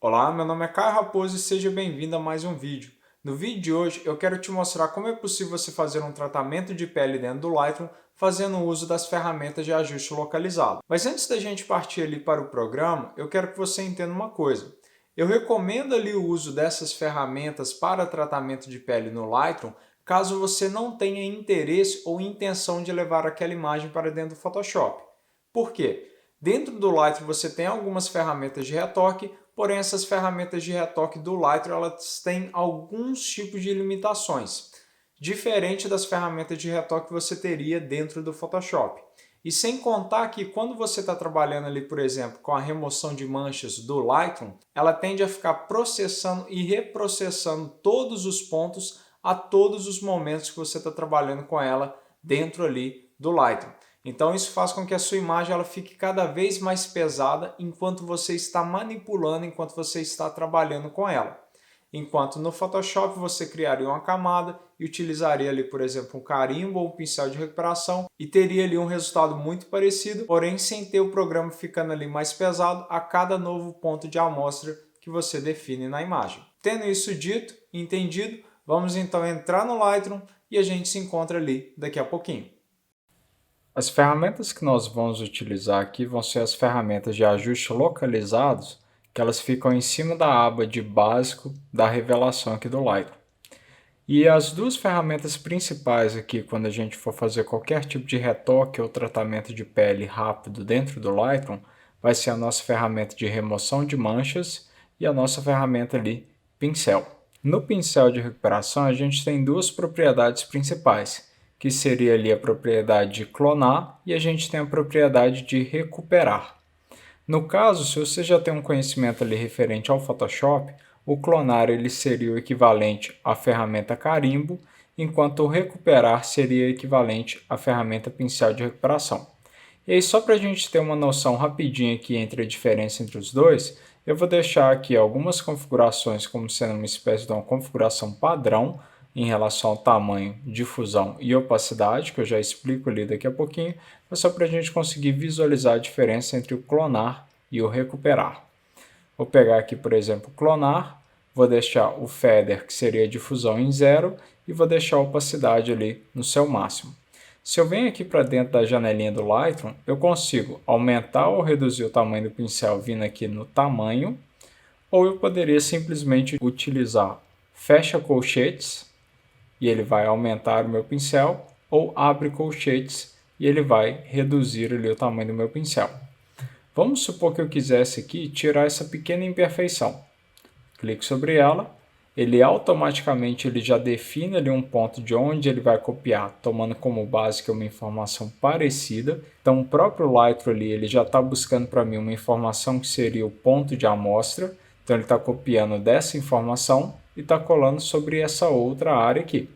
Olá, meu nome é Caio Raposo e seja bem-vindo a mais um vídeo. No vídeo de hoje eu quero te mostrar como é possível você fazer um tratamento de pele dentro do Lightroom fazendo uso das ferramentas de ajuste localizado. Mas antes da gente partir ali para o programa, eu quero que você entenda uma coisa. Eu recomendo ali o uso dessas ferramentas para tratamento de pele no Lightroom caso você não tenha interesse ou intenção de levar aquela imagem para dentro do Photoshop. Por quê? Dentro do Lightroom você tem algumas ferramentas de retoque, porém essas ferramentas de retoque do Lightroom elas têm alguns tipos de limitações, diferente das ferramentas de retoque que você teria dentro do Photoshop. E sem contar que quando você está trabalhando ali, por exemplo, com a remoção de manchas do Lightroom, ela tende a ficar processando e reprocessando todos os pontos a todos os momentos que você está trabalhando com ela dentro ali do Lightroom. Então isso faz com que a sua imagem ela fique cada vez mais pesada enquanto você está manipulando, enquanto você está trabalhando com ela. Enquanto no Photoshop você criaria uma camada e utilizaria ali, por exemplo, um carimbo ou um pincel de recuperação e teria ali um resultado muito parecido, porém sem ter o programa ficando ali mais pesado a cada novo ponto de amostra que você define na imagem. Tendo isso dito e entendido, vamos então entrar no Lightroom e a gente se encontra ali daqui a pouquinho. As ferramentas que nós vamos utilizar aqui vão ser as ferramentas de ajuste localizados, que elas ficam em cima da aba de básico da revelação aqui do Lightroom. E as duas ferramentas principais aqui, quando a gente for fazer qualquer tipo de retoque ou tratamento de pele rápido dentro do Lightroom, vai ser a nossa ferramenta de remoção de manchas e a nossa ferramenta ali, pincel. No pincel de recuperação, a gente tem duas propriedades principais, que seria ali a propriedade de clonar e a gente tem a propriedade de recuperar. No caso, se você já tem um conhecimento ali referente ao Photoshop, o clonar ele seria o equivalente à ferramenta carimbo, enquanto o recuperar seria equivalente à ferramenta pincel de recuperação. E aí, só para a gente ter uma noção rapidinha aqui entre a diferença entre os dois, eu vou deixar aqui algumas configurações como sendo uma espécie de uma configuração padrão em relação ao tamanho, difusão e opacidade, que eu já explico ali daqui a pouquinho, mas só para a gente conseguir visualizar a diferença entre o clonar e o recuperar. Vou pegar aqui, por exemplo, clonar, vou deixar o feather, que seria a difusão, em 0 e vou deixar a opacidade ali no seu máximo. Se eu venho aqui para dentro da janelinha do Lightroom, eu consigo aumentar ou reduzir o tamanho do pincel vindo aqui no tamanho, ou eu poderia simplesmente utilizar fecha colchetes e ele vai aumentar o meu pincel, ou abre colchetes e ele vai reduzir ali o tamanho do meu pincel. Vamos supor que eu quisesse aqui tirar essa pequena imperfeição. Clique sobre ela, ele automaticamente já define ali um ponto de onde ele vai copiar, tomando como base uma informação parecida. Então o próprio Lightroom ali, ele já está buscando para mim uma informação que seria o ponto de amostra. Então ele está copiando dessa informação e está colando sobre essa outra área aqui.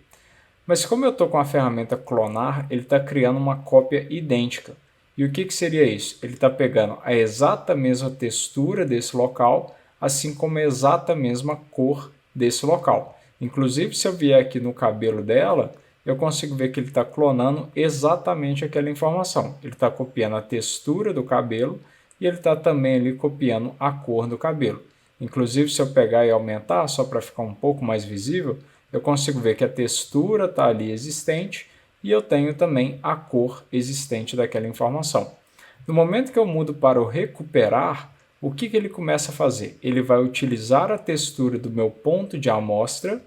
Mas como eu estou com a ferramenta clonar, ele está criando uma cópia idêntica. E o que seria isso? Ele está pegando a exata mesma textura desse local, assim como a exata mesma cor desse local. Inclusive, se eu vier aqui no cabelo dela, eu consigo ver que ele está clonando exatamente aquela informação. Ele está copiando a textura do cabelo e ele está também ali copiando a cor do cabelo. Inclusive, se eu pegar e aumentar, só para ficar um pouco mais visível, eu consigo ver que a textura está ali existente e eu tenho também a cor existente daquela informação. No momento que eu mudo para o recuperar, o que ele começa a fazer? Ele vai utilizar a textura do meu ponto de amostra,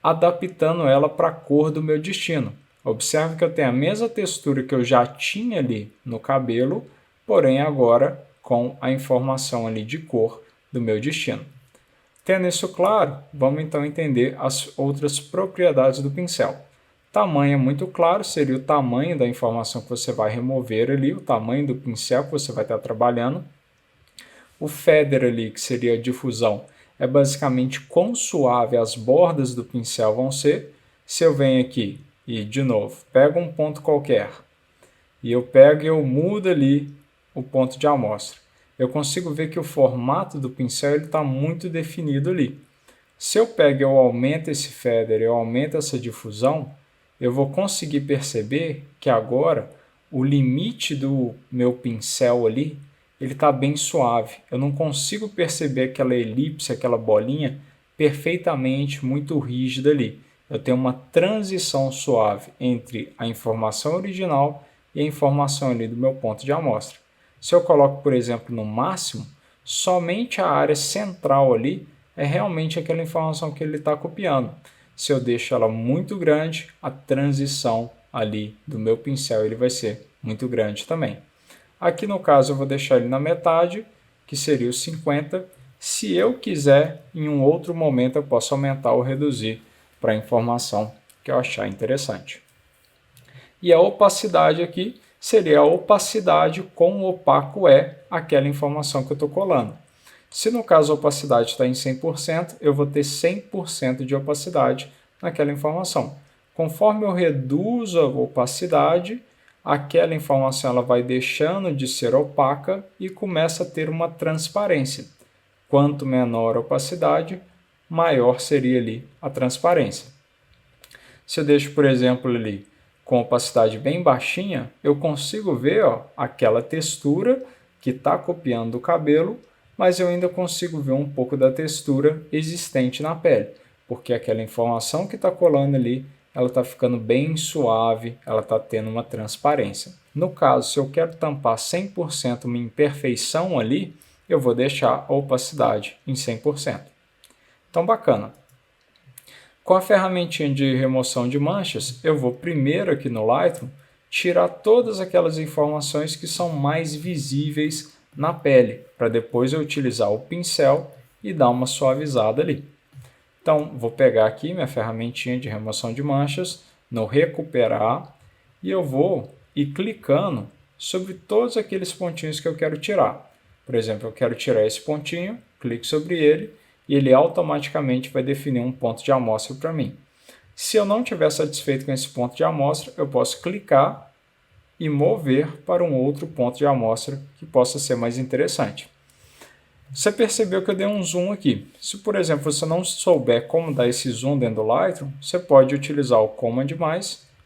adaptando ela para a cor do meu destino. Observe que eu tenho a mesma textura que eu já tinha ali no cabelo, porém agora com a informação ali de cor do meu destino. Tendo isso claro, vamos então entender as outras propriedades do pincel. Tamanho é muito claro, seria o tamanho da informação que você vai remover ali, o tamanho do pincel que você vai estar trabalhando. O feather ali, que seria a difusão, é basicamente quão suave as bordas do pincel vão ser. Se eu venho aqui e, de novo, pego um ponto qualquer e eu pego e eu mudo ali o ponto de amostra, eu consigo ver que o formato do pincel está muito definido ali. Se eu pego e eu aumento esse feather, eu aumento essa difusão, eu vou conseguir perceber que agora o limite do meu pincel ali, ele está bem suave. Eu não consigo perceber aquela elipse, aquela bolinha perfeitamente muito rígida ali. Eu tenho uma transição suave entre a informação original e a informação ali do meu ponto de amostra. Se eu coloco, por exemplo, no máximo, somente a área central ali é realmente aquela informação que ele está copiando. Se eu deixo ela muito grande, a transição ali do meu pincel ele vai ser muito grande também. Aqui no caso eu vou deixar ele na metade, que seria os 50. Se eu quiser, em um outro momento eu posso aumentar ou reduzir para a informação que eu achar interessante. E a opacidade aqui seria a opacidade quão opaco é aquela informação que eu estou colando. Se no caso a opacidade está em 100%, eu vou ter 100% de opacidade naquela informação. Conforme eu reduzo a opacidade, aquela informação ela vai deixando de ser opaca e começa a ter uma transparência. Quanto menor a opacidade, maior seria ali a transparência. Se eu deixo, por exemplo, ali com opacidade bem baixinha, eu consigo ver aquela textura que está copiando do cabelo, mas eu ainda consigo ver um pouco da textura existente na pele, porque aquela informação que está colando ali, ela está ficando bem suave, ela está tendo uma transparência. No caso, se eu quero tampar 100% uma imperfeição ali, eu vou deixar a opacidade em 100%. Então, bacana. Com a ferramentinha de remoção de manchas, eu vou primeiro aqui no Lightroom tirar todas aquelas informações que são mais visíveis na pele, para depois eu utilizar o pincel e dar uma suavizada ali. Então, vou pegar aqui minha ferramentinha de remoção de manchas, no recuperar, e eu vou ir clicando sobre todos aqueles pontinhos que eu quero tirar. Por exemplo, eu quero tirar esse pontinho, clique sobre ele, e ele automaticamente vai definir um ponto de amostra para mim. Se eu não estiver satisfeito com esse ponto de amostra, eu posso clicar e mover para um outro ponto de amostra que possa ser mais interessante. Você percebeu que eu dei um zoom aqui. Se, por exemplo, você não souber como dar esse zoom dentro do Lightroom, você pode utilizar o Command+,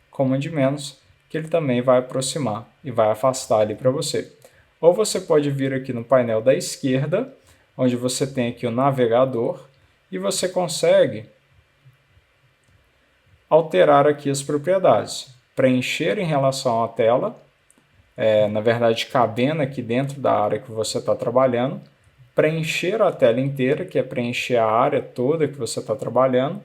Command-, que ele também vai aproximar e vai afastar ali para você. Ou você pode vir aqui no painel da esquerda, onde você tem aqui o navegador, e você consegue alterar aqui as propriedades. Preencher em relação à tela, na verdade cabendo aqui dentro da área que você está trabalhando, preencher a tela inteira, que é preencher a área toda que você está trabalhando,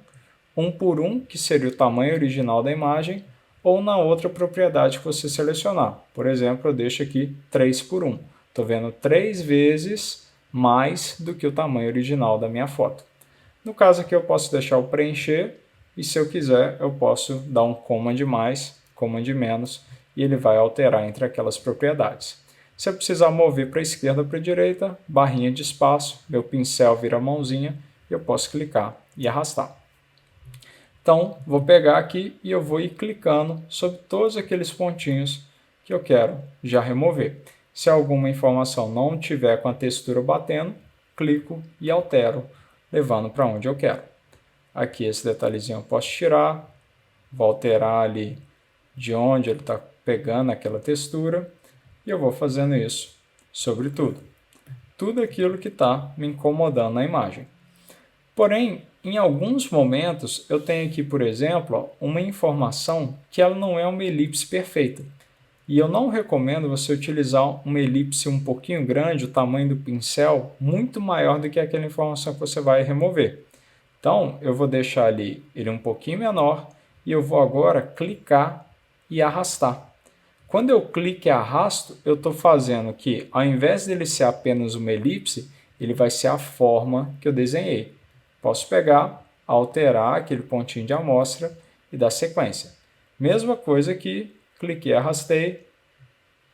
1 por 1, que seria o tamanho original da imagem, ou na outra propriedade que você selecionar. Por exemplo, eu deixo aqui 3 por 1. Estou vendo 3 vezes mais do que o tamanho original da minha foto. No caso aqui eu posso deixar o preencher, e se eu quiser eu posso dar um Command+, Command-, e ele vai alterar entre aquelas propriedades. Se eu precisar mover para a esquerda ou para a direita, barrinha de espaço, meu pincel vira a mãozinha, e eu posso clicar e arrastar. Então, vou pegar aqui e eu vou ir clicando sobre todos aqueles pontinhos que eu quero já remover. Se alguma informação não tiver com a textura batendo, clico e altero, levando para onde eu quero. Aqui esse detalhezinho eu posso tirar, vou alterar ali de onde ele está pegando aquela textura, e eu vou fazendo isso sobre tudo. Tudo aquilo que está me incomodando na imagem. Porém, em alguns momentos, eu tenho aqui, por exemplo, uma informação que ela não é uma elipse perfeita. E eu não recomendo você utilizar uma elipse um pouquinho grande, o tamanho do pincel, muito maior do que aquela informação que você vai remover. Então, eu vou deixar ali ele um pouquinho menor e eu vou agora clicar e arrastar. Quando eu clico e arrasto, eu estou fazendo que, ao invés dele ser apenas uma elipse, ele vai ser a forma que eu desenhei. Posso pegar, alterar aquele pontinho de amostra e dar sequência. Mesma coisa aqui, cliquei, arrastei,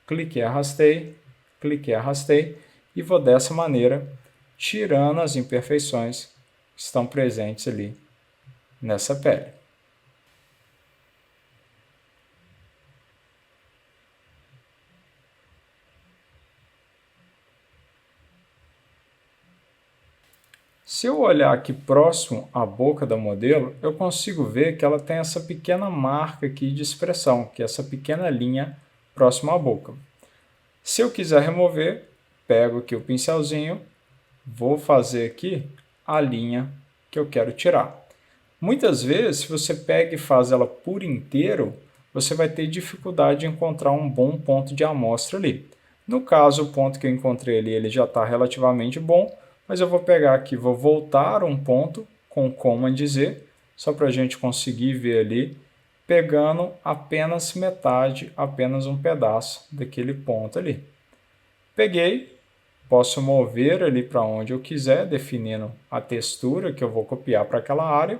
cliquei, arrastei, cliquei, arrastei, e vou dessa maneira tirando as imperfeições que estão presentes ali nessa pele. Se eu olhar aqui próximo à boca da modelo, eu consigo ver que ela tem essa pequena marca aqui de expressão, que é essa pequena linha próxima à boca. Se eu quiser remover, pego aqui o pincelzinho, vou fazer aqui a linha que eu quero tirar. Muitas vezes, se você pega e faz ela por inteiro, você vai ter dificuldade de encontrar um bom ponto de amostra ali. No caso, o ponto que eu encontrei ali, ele já está relativamente bom, mas eu vou pegar aqui, vou voltar um ponto com Command Z, só para a gente conseguir ver ali, pegando apenas metade, apenas um pedaço daquele ponto ali. Peguei, posso mover ali para onde eu quiser, definindo a textura que eu vou copiar para aquela área.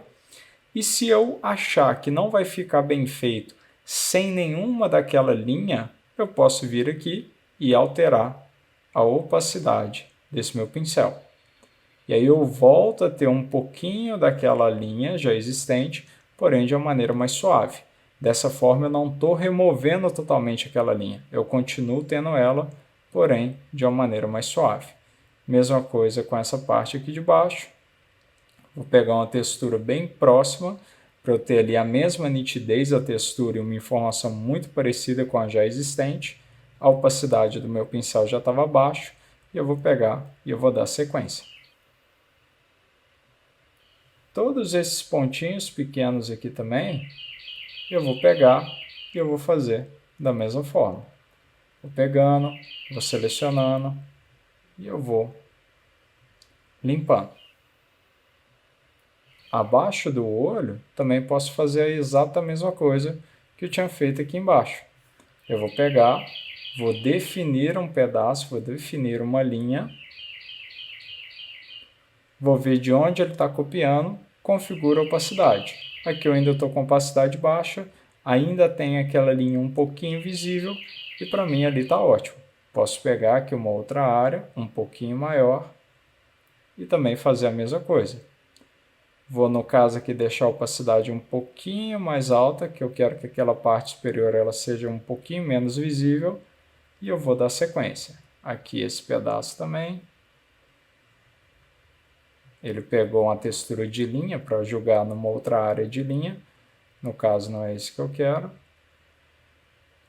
E se eu achar que não vai ficar bem feito sem nenhuma daquela linha, eu posso vir aqui e alterar a opacidade desse meu pincel. E aí eu volto a ter um pouquinho daquela linha já existente, porém de uma maneira mais suave. Dessa forma eu não estou removendo totalmente aquela linha, eu continuo tendo ela, porém de uma maneira mais suave. Mesma coisa com essa parte aqui de baixo. Vou pegar uma textura bem próxima, para eu ter ali a mesma nitidez da textura e uma informação muito parecida com a já existente. A opacidade do meu pincel já estava baixa, e eu vou pegar e eu vou dar sequência. Todos esses pontinhos pequenos aqui também, eu vou pegar e eu vou fazer da mesma forma. Vou pegando, vou selecionando e eu vou limpando. Abaixo do olho, também posso fazer a exata mesma coisa que eu tinha feito aqui embaixo. Eu vou pegar, vou definir um pedaço, vou definir uma linha, vou ver de onde ele está copiando, configuro a opacidade. Aqui eu ainda estou com opacidade baixa, ainda tem aquela linha um pouquinho visível e para mim ali está ótimo. Posso pegar aqui uma outra área, um pouquinho maior e também fazer a mesma coisa. Vou, no caso aqui, deixar a opacidade um pouquinho mais alta, que eu quero que aquela parte superior ela seja um pouquinho menos visível. E eu vou dar sequência. Aqui esse pedaço também. Ele pegou uma textura de linha para jogar numa outra área de linha. No caso, não é isso que eu quero.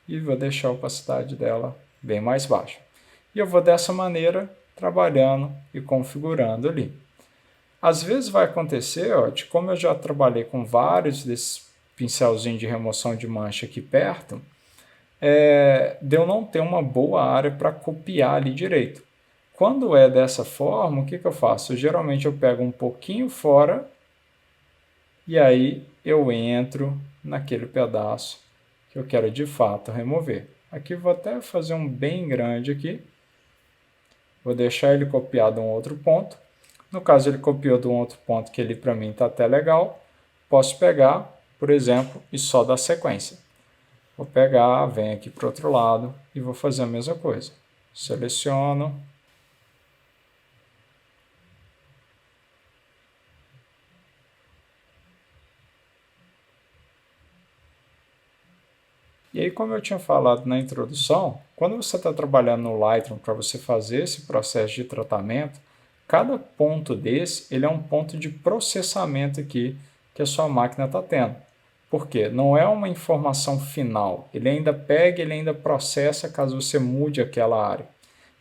E vou deixar a opacidade dela bem mais baixa. E eu vou dessa maneira trabalhando e configurando ali. Às vezes vai acontecer, ó, de como eu já trabalhei com vários desses pincelzinhos de remoção de mancha aqui perto, de eu não ter uma boa área para copiar ali direito. Quando é dessa forma, o que eu faço? Geralmente eu pego um pouquinho fora e aí eu entro naquele pedaço que eu quero de fato remover. Aqui vou até fazer um bem grande aqui. Vou deixar ele copiado em um outro ponto. No caso, ele copiou de um outro ponto que ele para mim está até legal. Posso pegar, por exemplo, e só dar sequência. Vou pegar, venho aqui para o outro lado e vou fazer a mesma coisa. Seleciono. E aí, como eu tinha falado na introdução, quando você está trabalhando no Lightroom para você fazer esse processo de tratamento, cada ponto desse ele é um ponto de processamento aqui que a sua máquina está tendo. Por quê? Não é uma informação final. Ele ainda pega, ele ainda processa caso você mude aquela área.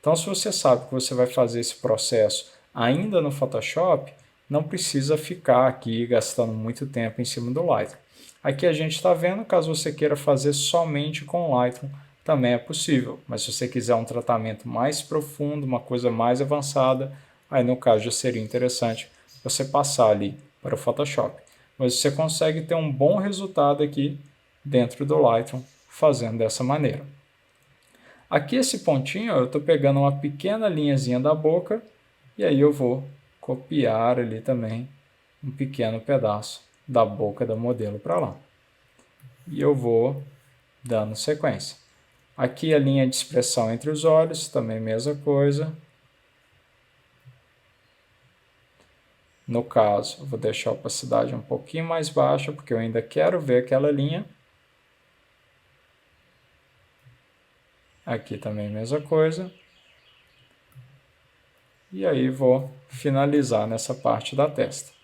Então, se você sabe que você vai fazer esse processo ainda no Photoshop, não precisa ficar aqui gastando muito tempo em cima do Lightroom. Aqui a gente está vendo, caso você queira fazer somente com Lightroom, também é possível. Mas se você quiser um tratamento mais profundo, uma coisa mais avançada, aí no caso já seria interessante você passar ali para o Photoshop. Mas você consegue ter um bom resultado aqui dentro do Lightroom fazendo dessa maneira. Aqui esse pontinho, eu estou pegando uma pequena linhazinha da boca e aí eu vou copiar ali também um pequeno pedaço da boca do modelo para lá. E eu vou dando sequência. Aqui a linha de expressão entre os olhos, também mesma coisa. No caso, eu vou deixar a opacidade um pouquinho mais baixa, porque eu ainda quero ver aquela linha. Aqui também mesma coisa. E aí vou finalizar nessa parte da testa.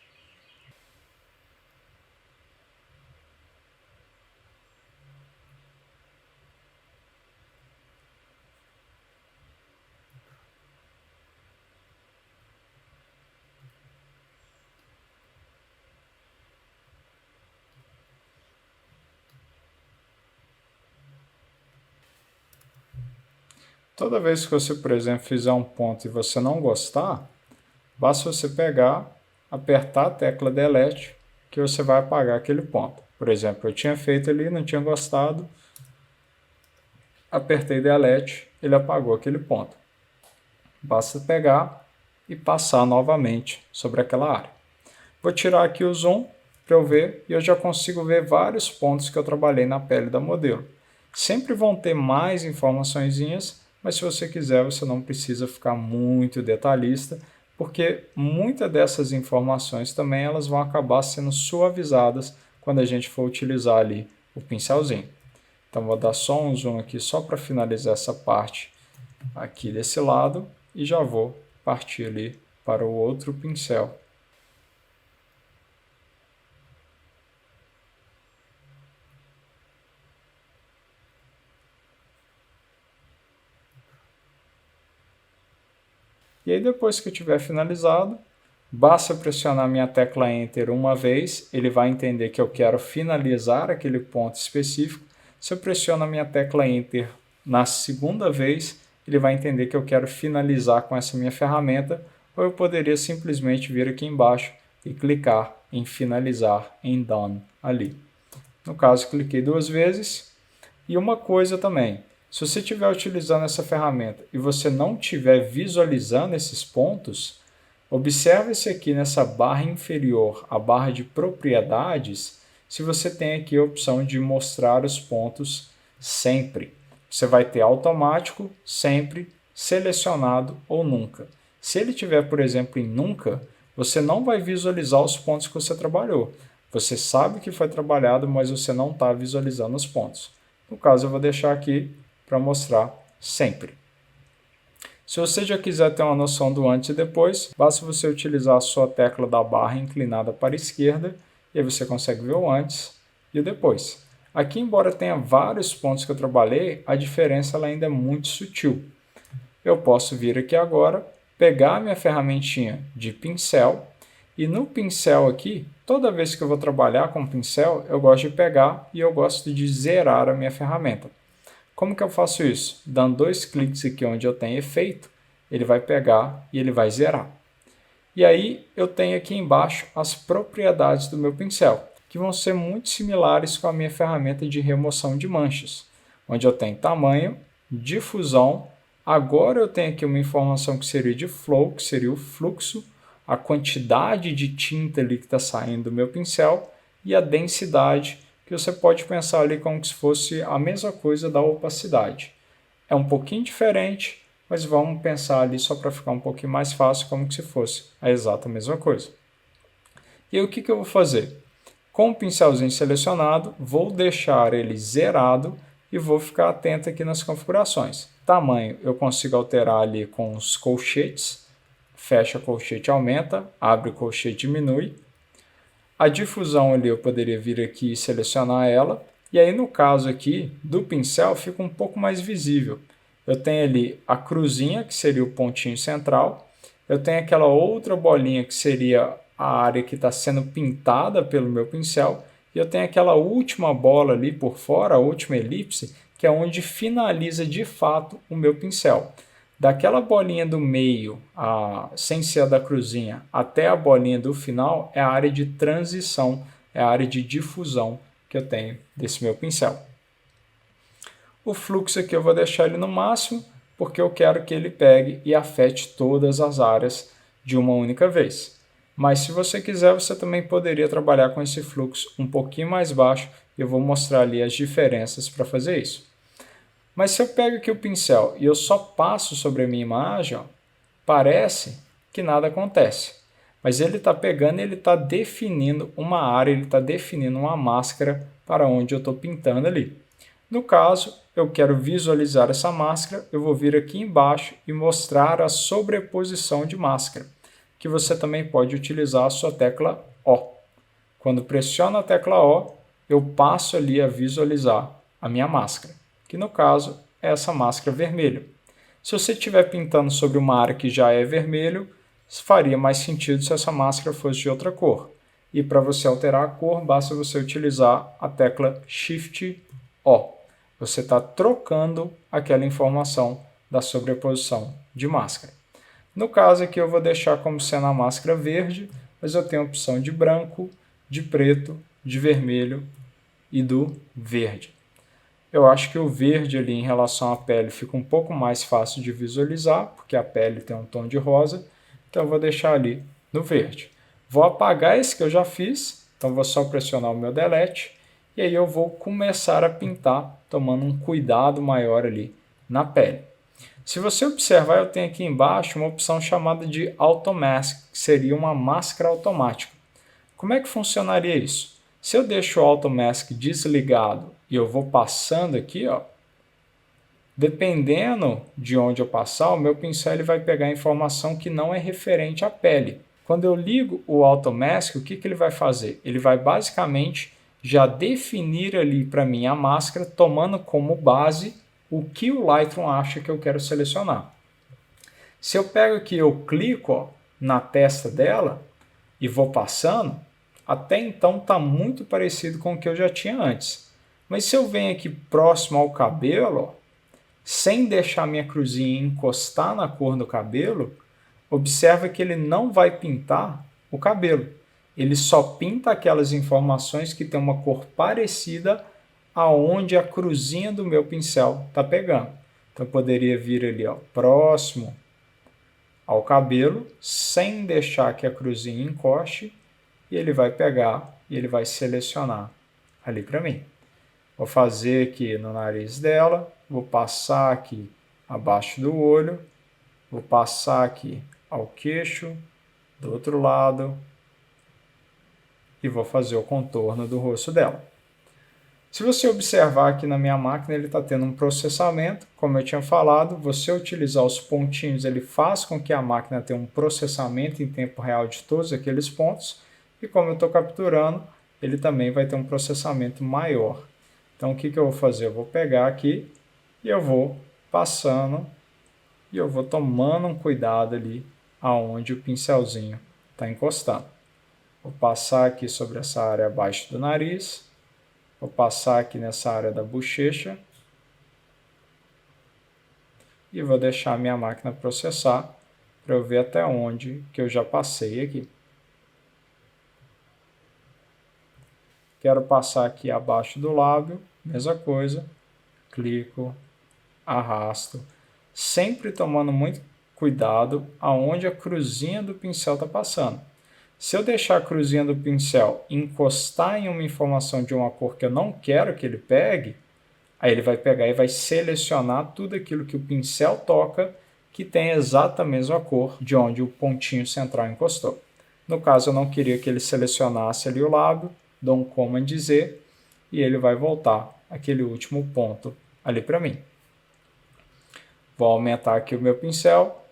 toda vez que você, por exemplo, fizer um ponto e você não gostar, basta você pegar, apertar a tecla Delete, que você vai apagar aquele ponto. Por exemplo, eu tinha feito ali, não tinha gostado, apertei Delete, ele apagou aquele ponto. Basta pegar e passar novamente sobre aquela área. Vou tirar aqui o zoom para eu ver e eu já consigo ver vários pontos que eu trabalhei na pele da modelo. Sempre vão ter mais informaçõezinhas, mas se você quiser, você não precisa ficar muito detalhista, porque muitas dessas informações também elas vão acabar sendo suavizadas quando a gente for utilizar ali o pincelzinho. Então vou dar só um zoom aqui só para finalizar essa parte aqui desse lado e já vou partir ali para o outro pincel. E aí depois que eu tiver finalizado, basta pressionar minha tecla Enter uma vez, ele vai entender que eu quero finalizar aquele ponto específico. Se eu pressiono a minha tecla Enter na segunda vez, ele vai entender que eu quero finalizar com essa minha ferramenta, ou eu poderia simplesmente vir aqui embaixo e clicar em finalizar em Done ali. No caso, cliquei 2 vezes. E uma coisa também, se você estiver utilizando essa ferramenta e você não estiver visualizando esses pontos, observe-se aqui nessa barra inferior, a barra de propriedades, se você tem aqui a opção de mostrar os pontos sempre. Você vai ter automático, sempre, selecionado ou nunca. Se ele tiver, por exemplo, em nunca, você não vai visualizar os pontos que você trabalhou. Você sabe que foi trabalhado, mas você não está visualizando os pontos. No caso, eu vou deixar aqui para mostrar sempre. Se você já quiser ter uma noção do antes e depois, basta você utilizar a sua tecla da barra inclinada para a esquerda e aí você consegue ver o antes e o depois. Aqui, embora tenha vários pontos que eu trabalhei, a diferença ela ainda é muito sutil. Eu posso vir aqui agora, pegar a minha ferramentinha de pincel e no pincel aqui, toda vez que eu vou trabalhar com pincel, eu gosto de pegar e eu gosto de zerar a minha ferramenta. Como que eu faço isso? Dando 2 cliques aqui onde eu tenho efeito, ele vai pegar e ele vai zerar. E aí eu tenho aqui embaixo as propriedades do meu pincel, que vão ser muito similares com a minha ferramenta de remoção de manchas, onde eu tenho tamanho, difusão, agora eu tenho aqui uma informação que seria de flow, que seria o fluxo, a quantidade de tinta ali que está saindo do meu pincel e a densidade, que você pode pensar ali como se fosse a mesma coisa da opacidade. É um pouquinho diferente, mas vamos pensar ali só para ficar um pouquinho mais fácil, como se fosse a exata mesma coisa. E aí o que eu vou fazer? Com o pincelzinho selecionado, vou deixar ele zerado e vou ficar atento aqui nas configurações. Tamanho eu consigo alterar ali com os colchetes, fecha colchete aumenta, abre colchete diminui. A difusão ali eu poderia vir aqui e selecionar ela, e aí no caso aqui do pincel fica um pouco mais visível. Eu tenho ali a cruzinha, que seria o pontinho central, eu tenho aquela outra bolinha que seria a área que está sendo pintada pelo meu pincel, e eu tenho aquela última bola ali por fora, a última elipse, que é onde finaliza de fato o meu pincel. Daquela bolinha do meio, sem ser a da cruzinha, até a bolinha do final, é a área de transição, é a área de difusão que eu tenho desse meu pincel. O fluxo aqui eu vou deixar ele no máximo, porque eu quero que ele pegue e afete todas as áreas de uma única vez. Mas se você quiser, você também poderia trabalhar com esse fluxo um pouquinho mais baixo, e eu vou mostrar ali as diferenças para fazer isso. Mas se eu pego aqui o pincel e eu só passo sobre a minha imagem, ó, parece que nada acontece. Mas ele está pegando e ele está definindo uma área, ele está definindo uma máscara para onde eu estou pintando ali. No caso, eu quero visualizar essa máscara, eu vou vir aqui embaixo e mostrar a sobreposição de máscara, que você também pode utilizar a sua tecla O. Quando pressiono a tecla O, eu passo ali a visualizar a minha máscara, que no caso é essa máscara vermelha. Se você estiver pintando sobre uma área que já é vermelho, faria mais sentido se essa máscara fosse de outra cor. E para você alterar a cor, basta você utilizar a tecla Shift O. Você está trocando aquela informação da sobreposição de máscara. No caso aqui eu vou deixar como sendo a máscara verde, mas eu tenho a opção de branco, de preto, de vermelho e do verde. Eu acho que o verde ali em relação à pele fica um pouco mais fácil de visualizar, porque a pele tem um tom de rosa, então eu vou deixar ali no verde. Vou apagar esse que eu já fiz, então vou só pressionar o meu delete, e aí eu vou começar a pintar, tomando um cuidado maior ali na pele. Se você observar, eu tenho aqui embaixo uma opção chamada de Auto Mask, que seria uma máscara automática. Como é que funcionaria isso? Se eu deixo o Auto Mask desligado e eu vou passando aqui, ó, dependendo de onde eu passar, o meu pincel ele vai pegar informação que não é referente à pele. Quando eu ligo o Auto Mask, o que ele vai fazer? Ele vai basicamente já definir ali para mim a máscara, tomando como base o que o Lightroom acha que eu quero selecionar. Se eu pego aqui, eu clico ó, na testa dela e vou passando, até então está muito parecido com o que eu já tinha antes. Mas se eu venho aqui próximo ao cabelo, ó, sem deixar minha cruzinha encostar na cor do cabelo, observa que ele não vai pintar o cabelo. Ele só pinta aquelas informações que tem uma cor parecida aonde a cruzinha do meu pincel está pegando. Então, eu poderia vir ali ó, próximo ao cabelo, sem deixar que a cruzinha encoste, e ele vai pegar e ele vai selecionar ali para mim. Vou fazer aqui no nariz dela, vou passar aqui abaixo do olho, vou passar aqui ao queixo, do outro lado, e vou fazer o contorno do rosto dela. Se você observar aqui na minha máquina, ele está tendo um processamento, como eu tinha falado, você utilizar os pontinhos, ele faz com que a máquina tenha um processamento em tempo real de todos aqueles pontos, e como eu estou capturando, ele também vai ter um processamento maior. Então o que eu vou fazer? Eu vou pegar aqui e eu vou passando e eu vou tomando um cuidado ali aonde o pincelzinho está encostando. Vou passar aqui sobre essa área abaixo do nariz, vou passar aqui nessa área da bochecha e vou deixar a minha máquina processar para eu ver até onde que eu já passei aqui. Quero passar aqui abaixo do lábio, mesma coisa, clico, arrasto, sempre tomando muito cuidado aonde a cruzinha do pincel está passando. Se eu deixar a cruzinha do pincel encostar em uma informação de uma cor que eu não quero que ele pegue, aí ele vai pegar e vai selecionar tudo aquilo que o pincel toca que tem exata mesma cor de onde o pontinho central encostou. No caso, eu não queria que ele selecionasse ali o lábio, dou um Command Z e ele vai voltar aquele último ponto ali para mim. Vou aumentar aqui o meu pincel,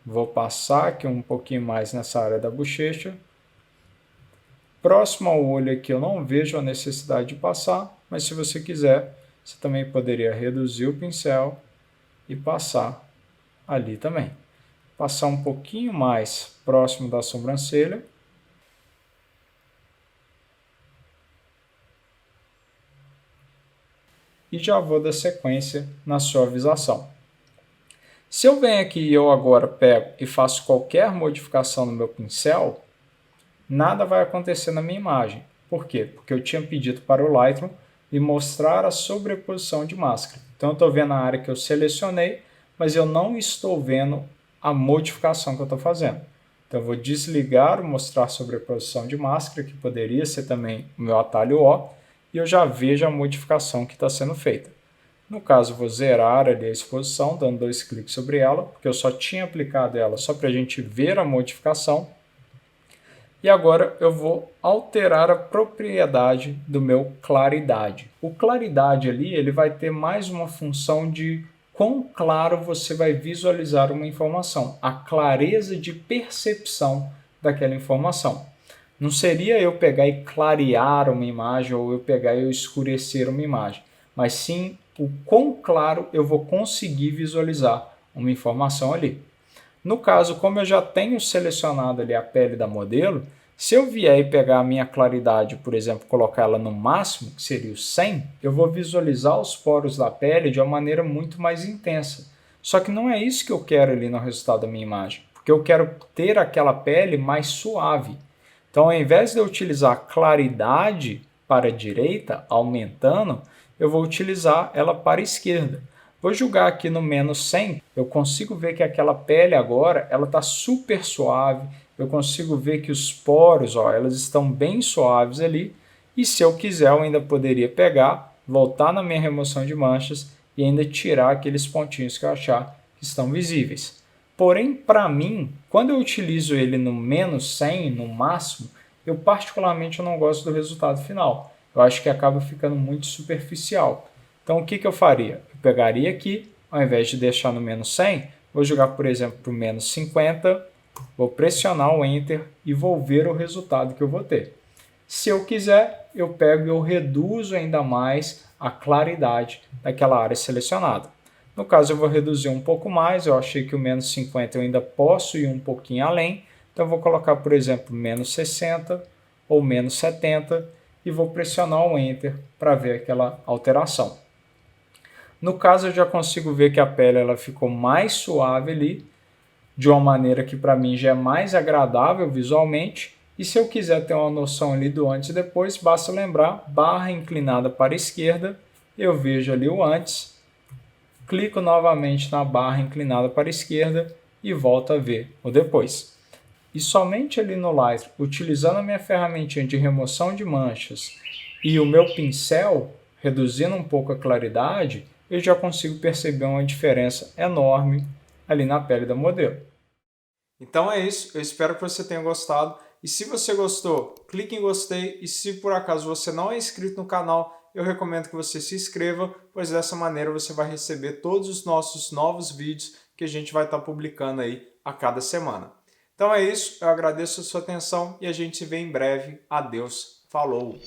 vou passar aqui um pouquinho mais nessa área da bochecha. Próximo ao olho aqui eu não vejo a necessidade de passar, mas se você quiser, você também poderia reduzir o pincel e passar ali também. Passar um pouquinho mais próximo da sobrancelha. E já vou dar sequência na suavização. Se eu venho aqui e eu agora pego e faço qualquer modificação no meu pincel, nada vai acontecer na minha imagem. Por quê? Porque eu tinha pedido para o Lightroom me mostrar a sobreposição de máscara. Então eu estou vendo a área que eu selecionei, mas eu não estou vendo a modificação que eu estou fazendo. Então eu vou desligar o mostrar sobreposição de máscara, que poderia ser também o meu atalho O, e eu já vejo a modificação que está sendo feita. No caso, vou zerar ali a exposição, dando 2 cliques sobre ela, porque eu só tinha aplicado ela só para a gente ver a modificação. E agora eu vou alterar a propriedade do meu claridade. O claridade ali ele vai ter mais uma função de quão claro você vai visualizar uma informação, a clareza de percepção daquela informação. Não seria eu pegar e clarear uma imagem ou eu pegar e eu escurecer uma imagem, mas sim o quão claro eu vou conseguir visualizar uma informação ali. No caso, como eu já tenho selecionado ali a pele da modelo, se eu vier e pegar a minha claridade, por exemplo, colocar ela no máximo, que seria o 100, eu vou visualizar os poros da pele de uma maneira muito mais intensa. Só que não é isso que eu quero ali no resultado da minha imagem, porque eu quero ter aquela pele mais suave. Então, ao invés de eu utilizar claridade para a direita, aumentando, eu vou utilizar ela para a esquerda. Vou jogar aqui no menos 100, eu consigo ver que aquela pele agora ela está super suave, eu consigo ver que os poros, ó, elas estão bem suaves ali, e se eu quiser eu ainda poderia pegar, voltar na minha remoção de manchas e ainda tirar aqueles pontinhos que eu achar que estão visíveis. Porém, para mim, quando eu utilizo ele no menos 100, no máximo, eu particularmente não gosto do resultado final. Eu acho que acaba ficando muito superficial. Então, o que eu faria? Eu pegaria aqui, ao invés de deixar no menos 100, vou jogar, por exemplo, para o menos 50, vou pressionar o Enter e vou ver o resultado que eu vou ter. Se eu quiser, eu pego e eu reduzo ainda mais a claridade daquela área selecionada. No caso, eu vou reduzir um pouco mais, eu achei que o menos 50 eu ainda posso ir um pouquinho além, então eu vou colocar, por exemplo, menos 60 ou menos 70 e vou pressionar o Enter para ver aquela alteração. No caso, eu já consigo ver que a pele ela ficou mais suave ali, de uma maneira que para mim já é mais agradável visualmente. E se eu quiser ter uma noção ali do antes e depois, basta lembrar, barra inclinada para a esquerda, eu vejo ali o antes, clico novamente na barra inclinada para a esquerda e volto a ver o depois. E somente ali no Lightroom, utilizando a minha ferramentinha de remoção de manchas e o meu pincel, reduzindo um pouco a claridade, eu já consigo perceber uma diferença enorme ali na pele da modelo. Então é isso, eu espero que você tenha gostado. E se você gostou, clique em gostei. E se por acaso você não é inscrito no canal, eu recomendo que você se inscreva, pois dessa maneira você vai receber todos os nossos novos vídeos que a gente vai estar publicando aí a cada semana. Então é isso, eu agradeço a sua atenção e a gente se vê em breve. Adeus, falou!